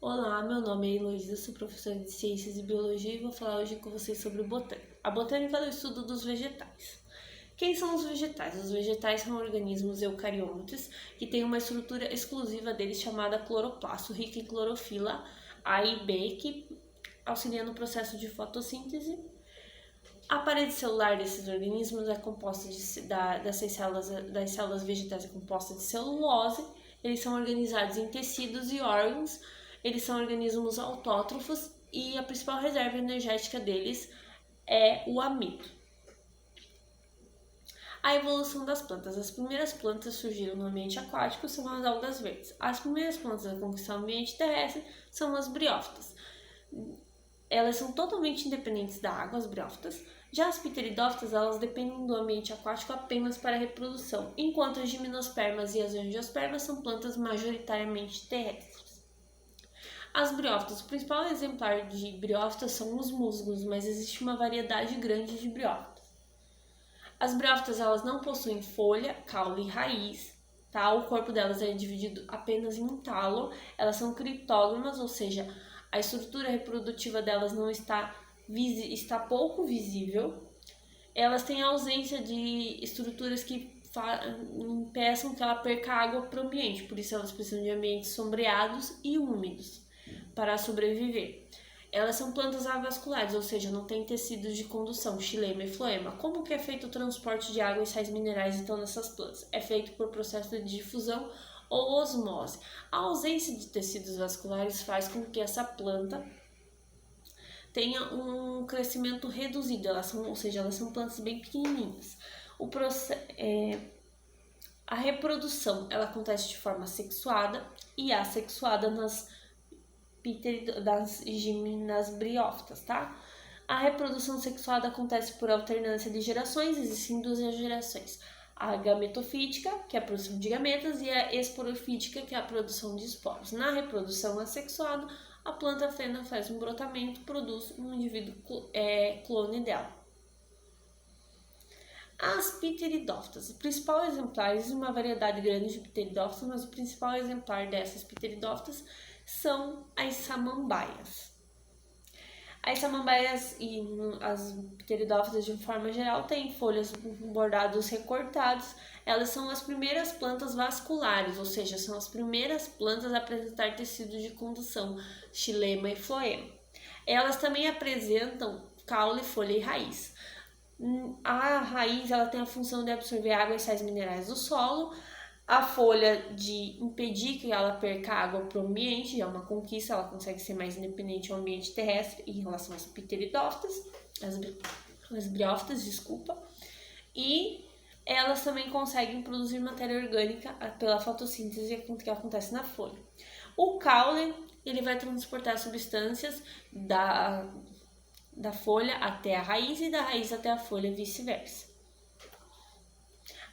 Olá, meu nome é Heloísa, sou professora de Ciências e Biologia e vou falar hoje com vocês sobre botânica. A botânica é o estudo dos vegetais. Quem são os vegetais? Os vegetais são organismos eucariontes que têm uma estrutura exclusiva deles chamada cloroplasto, rica em clorofila A e B, que auxilia no processo de fotossíntese. A parede celular desses organismos é composta das células vegetais é composta de celulose. Eles são organizados em tecidos e órgãos. Eles são organismos autótrofos e a principal reserva energética deles é o amido. A evolução das plantas. As primeiras plantas surgiram no ambiente aquático são as algas verdes. As primeiras plantas a conquistar o ambiente terrestre são as briófitas. Elas são totalmente independentes da água, as briófitas. Já as pteridófitas, elas dependem do ambiente aquático apenas para a reprodução, enquanto as gimnospermas e as angiospermas são plantas majoritariamente terrestres. As briófitas, o principal exemplar de briófitas são os musgos, mas existe uma variedade grande de briófitas. As briófitas, elas não possuem folha, caule e raiz, tá? O corpo delas é dividido apenas em um talo. Elas são criptógamas, ou seja, a estrutura reprodutiva delas não está pouco visível. Elas têm ausência de estruturas que impeçam que ela perca água para o ambiente, por isso elas precisam de ambientes sombreados e úmidos para sobreviver. Elas são plantas avasculares, ou seja, não têm tecidos de condução, xilema e floema. Como que é feito o transporte de água e sais minerais então nessas plantas? É feito por processo de difusão ou osmose. A ausência de tecidos vasculares faz com que essa planta tenha um crescimento reduzido, elas são plantas bem pequenininhas. A reprodução ela acontece de forma sexuada e assexuada nas briófitas, tá? A reprodução sexuada acontece por alternância de gerações, existem duas gerações. A gametofítica, que é a produção de gametas, e a esporofítica, que é a produção de esporos. Na reprodução assexuada, a planta fêmea faz um brotamento, produz um indivíduo clone dela. As pteridófitas. O principal exemplar, existe uma variedade grande de pteridófitas, mas o principal exemplar dessas pteridófitas são as samambaias. As samambaias e as pteridófitas, de forma geral, têm folhas bordados recortados. Elas são as primeiras plantas vasculares, ou seja, são as primeiras plantas a apresentar tecido de condução, xilema e floema. Elas também apresentam caule, folha e raiz. A raiz ela tem a função de absorver água e sais minerais do solo. A folha de impedir que ela perca água para o ambiente, é uma conquista, ela consegue ser mais independente ao ambiente terrestre em relação às pteridófitas, as briófitas, desculpa. E elas também conseguem produzir matéria orgânica pela fotossíntese que acontece na folha. O caule, ele vai transportar substâncias da folha até a raiz e da raiz até a folha e vice-versa.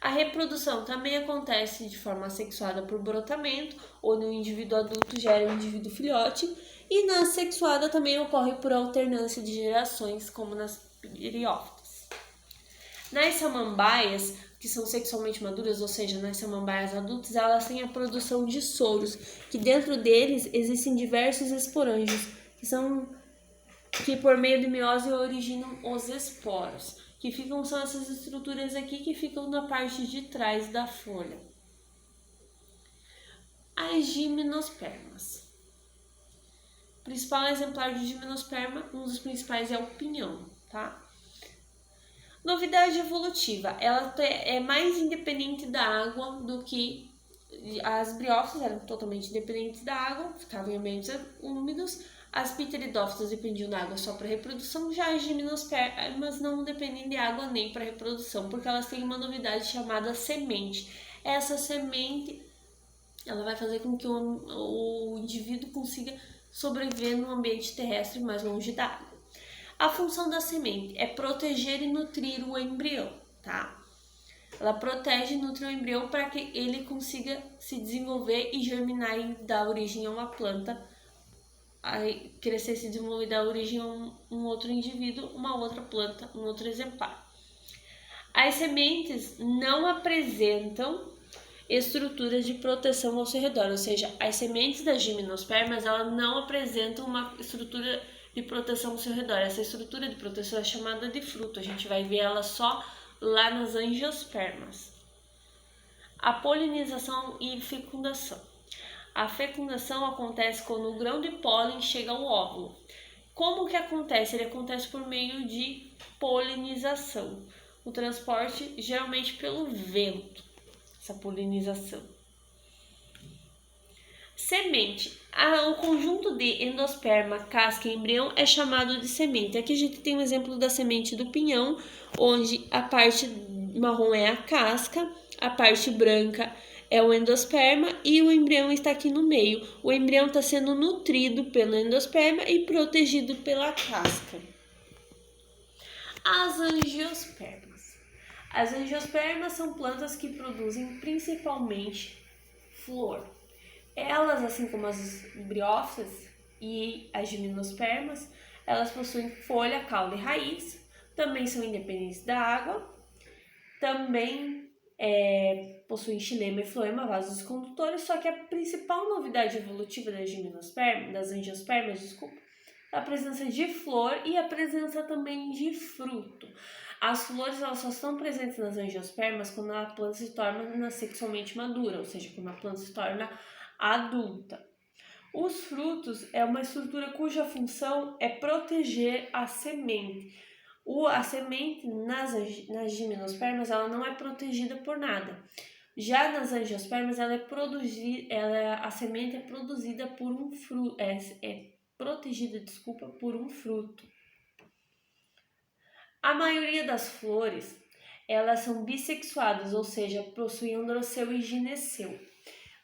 A reprodução também acontece de forma assexuada por brotamento, onde o indivíduo adulto gera um indivíduo filhote, e na assexuada também ocorre por alternância de gerações, como nas briófitas. Nas samambaias, que são sexualmente maduras, ou seja, nas samambaias adultas, elas têm a produção de soros, que dentro deles existem diversos esporângios, que por meio de meiose originam os esporos. São essas estruturas aqui que ficam na parte de trás da folha. As gimnospermas. O principal exemplar de gimnosperma, um dos principais é o pinhão, tá? Novidade evolutiva, ela é mais independente da água do que as briófitas, eram totalmente independentes da água, ficavam em ambientes úmidos. As pteridófitas dependiam da água só para reprodução, já as gimnospermas não dependem de água nem para reprodução, porque elas têm uma novidade chamada semente. Essa semente ela vai fazer com que o indivíduo consiga sobreviver no ambiente terrestre mais longe da água. A função da semente é proteger e nutrir o embrião, tá? Ela protege e nutre o embrião para que ele consiga se desenvolver e germinar e dar origem a uma planta, crescer, se desenvolver e dar origem a um outro indivíduo, uma outra planta, um outro exemplar. As sementes não apresentam estrutura de proteção ao seu redor, ou seja, as sementes das gimnospermas elas não apresentam uma estrutura de proteção ao seu redor. Essa estrutura de proteção é chamada de fruto, a gente vai ver ela só lá nas angiospermas. A polinização e fecundação. A fecundação acontece quando o grão de pólen chega ao óvulo. Como que acontece? Ele acontece por meio de polinização. O transporte geralmente pelo vento, essa polinização. Semente. O conjunto de endosperma, casca e embrião é chamado de semente. Aqui a gente tem um exemplo da semente do pinhão, onde a parte marrom é a casca, a parte branca é o endosperma e o embrião está aqui no meio. O embrião está sendo nutrido pelo endosperma e protegido pela casca. As angiospermas. As angiospermas são plantas que produzem principalmente flor. Elas, assim como as briófitas e as gimnospermas, elas possuem folha, caule e raiz, também são independentes da água, também possuem xilema e floema, vasos condutores, só que a principal novidade evolutiva das angiospermas, é a presença de flor e a presença também de fruto. As flores elas só estão presentes nas angiospermas quando a planta se torna sexualmente madura, ou seja, quando a planta se torna adulta. Os frutos é uma estrutura cuja função é proteger a semente. A semente nas gimnospermas ela não é protegida por nada. Já nas angiospermas a semente é produzida por um fruto, protegida por um fruto. A maioria das flores elas são bissexuadas, ou seja, possuem androceu e gineceu.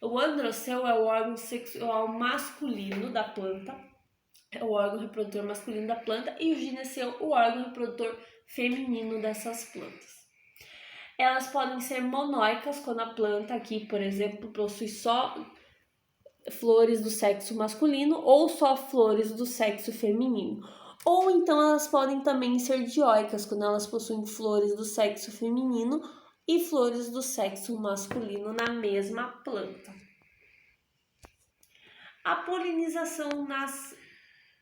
O androceu é o órgão sexual masculino da planta, é o órgão reprodutor masculino da planta, e o gineceu, o órgão reprodutor feminino dessas plantas. Elas podem ser monóicas quando a planta aqui, por exemplo, possui só flores do sexo masculino ou só flores do sexo feminino. Ou então elas podem também ser dioicas quando elas possuem flores do sexo feminino e flores do sexo masculino na mesma planta. A polinização nas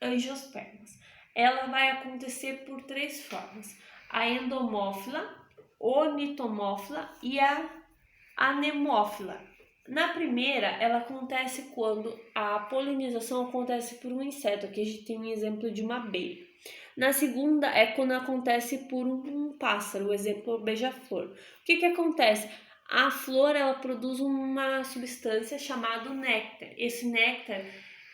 angiospermas. Ela vai acontecer por 3 formas: a endomófila, onitomófila e a anemófila. Na primeira, ela acontece quando a polinização acontece por um inseto. Aqui a gente tem um exemplo de uma abelha. Na segunda, é quando acontece por um pássaro, o exemplo beija-flor. O que acontece? A flor ela produz uma substância chamada néctar. Esse néctar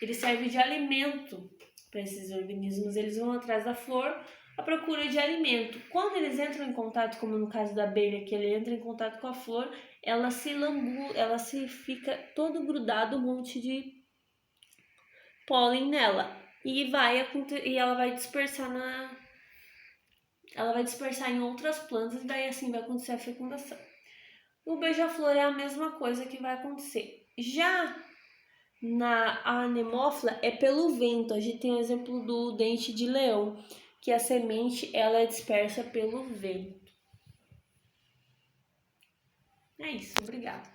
ele serve de alimento para esses organismos. Eles vão atrás da flor à procura de alimento. Quando eles entram em contato, como no caso da abelha, que ele entra em contato com a flor, ela se fica todo grudado um monte de pólen nela e ela vai dispersar em outras plantas e daí assim vai acontecer a fecundação. O beija-flor é a mesma coisa que vai acontecer. Já na anemófila é pelo vento. A gente tem o exemplo do dente de leão, que a semente ela é dispersa pelo vento. É isso, obrigada.